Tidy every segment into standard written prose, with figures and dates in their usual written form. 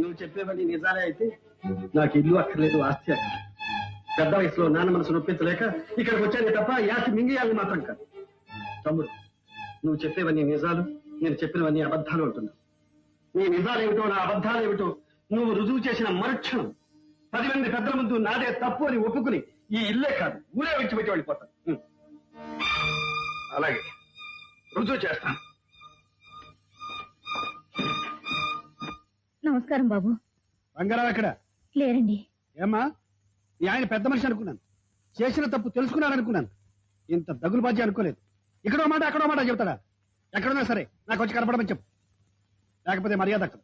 నువ్వు చెప్పేవన్నీ నిజాలే అయితే నాకు ఇల్లు అక్కర్లేదు, ఆస్తి అక్కర్లేదు. పెద్ద వయసులో నాన్న మనసు నొప్పించలేక ఇక్కడికి వచ్చాను తప్ప యాసి మింగియాలని మాత్రం కాదు. తమ్ముడు, నువ్వు చెప్పేవన్నీ నిజాలు, నేను చెప్పినవన్నీ అబద్ధాలు అంటున్నావు. నీ నిజాలేమిటో నా అబద్ధాలేమిటో నువ్వు రుజువు చేసిన మరుక్షణం 10 మంది పెద్దల ముందు నాదే తప్పు అని ఒప్పుకుని ఈ ఇల్లే కాదు ఊరే విడిచిపెట్టి వెళ్ళిపోతాను. అలాగే రుజువు చేస్తాను. నమస్కారం బాబు. రంగారావు ఎక్కడ? లేరండి. ఏమ్మా, ఈ ఆయన పెద్ద మనిషి అనుకున్నాను, చేసిన తప్పు తెలుసుకున్నాడు అనుకున్నాను, ఇంత దగులు బాధ్య అనుకోలేదు. ఇక్కడో మాట అక్కడో మాట చెబుతాడా? ఎక్కడున్నా సరే నాకు వచ్చి కనపడమని చెప్పు, లేకపోతే మర్యాద అక్కడ.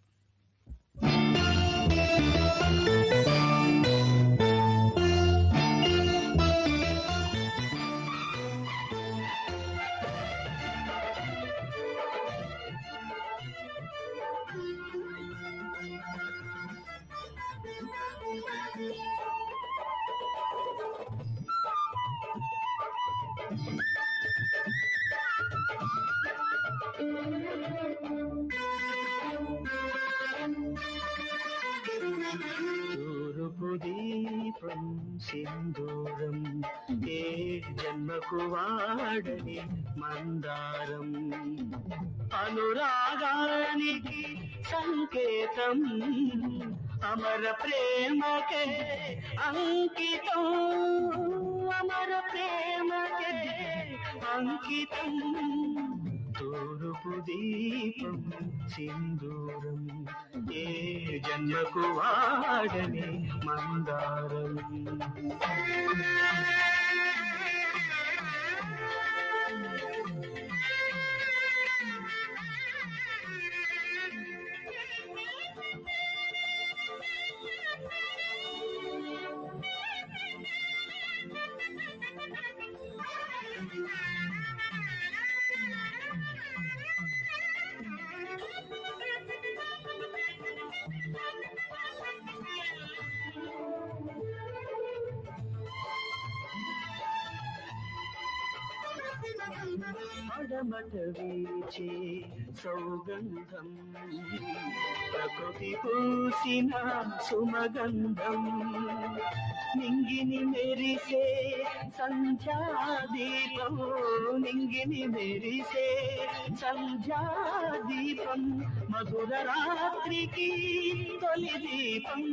దీపం సింధూరం ఏ జన్మకు వాడని మందారం అనురాగానికి సంకేతం అమర ప్రేమకే అంకితం అమర ప్రేమకే అంకితం తూర్పు దీపం సింధూరం ఏ జన్మకు వాడని మందారం పడమట వీచే సౌగంధం ప్రకృతి పూసిన సుమగంధం నింగిని మెరిసే సంధ్యాదీపం నింగిని మెరిసే సంధ్యాదీపం మధుర రాత్రికి తొలి దీపం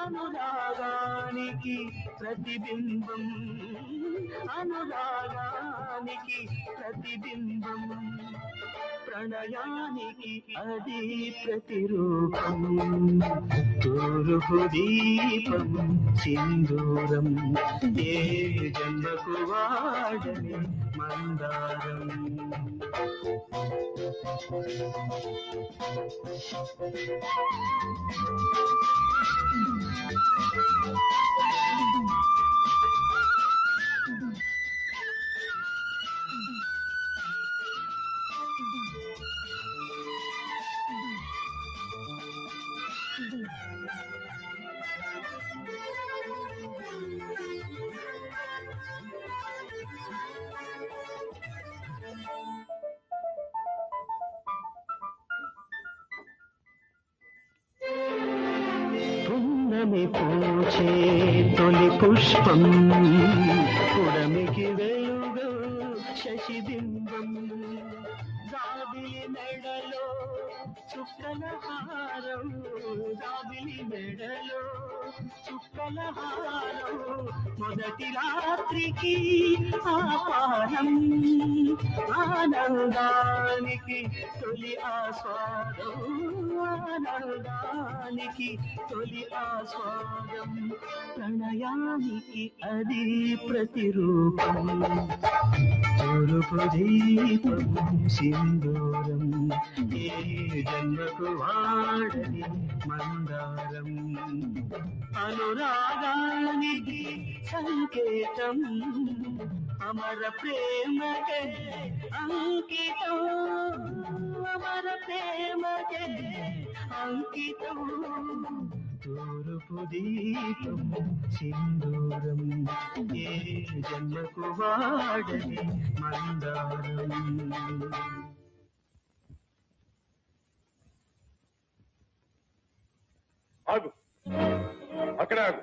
అనురాగానికి ప్రతిబింబం అనురాగానికి ప్రతిబింబం ప్రణయానికి అది ప్రతిరూపం తూర్పు దీపం సింధూరం ఏ జన్మకు వాడని మందారం పున్నమి పూచే తొలి పుష్పం పుడమికి వెలుగు శశిబింబం జాబిలి మెడలో చుక్కల హారం జాబిలి మెడలో చుక్కల హారం మొదటి రాత్రికి ఆపానం ఆనందానికి తొలి ఆస్వాదం ఆనందానికి తొలి ఆస్వాదం ప్రణయానికి అది ప్రతిరూపం తూర్పు దీపం సింధూరం ఏ జన్మకు వాడని మందారం అనురాగానికి సంకేతం అమర ప్రేమకే అంకితం అమర ప్రేమకే అంకితం తూర్పు దీపం సింధూరం ఏ జన్మకు వాడని మందారం ఆగు, అక్కడే ఆగు.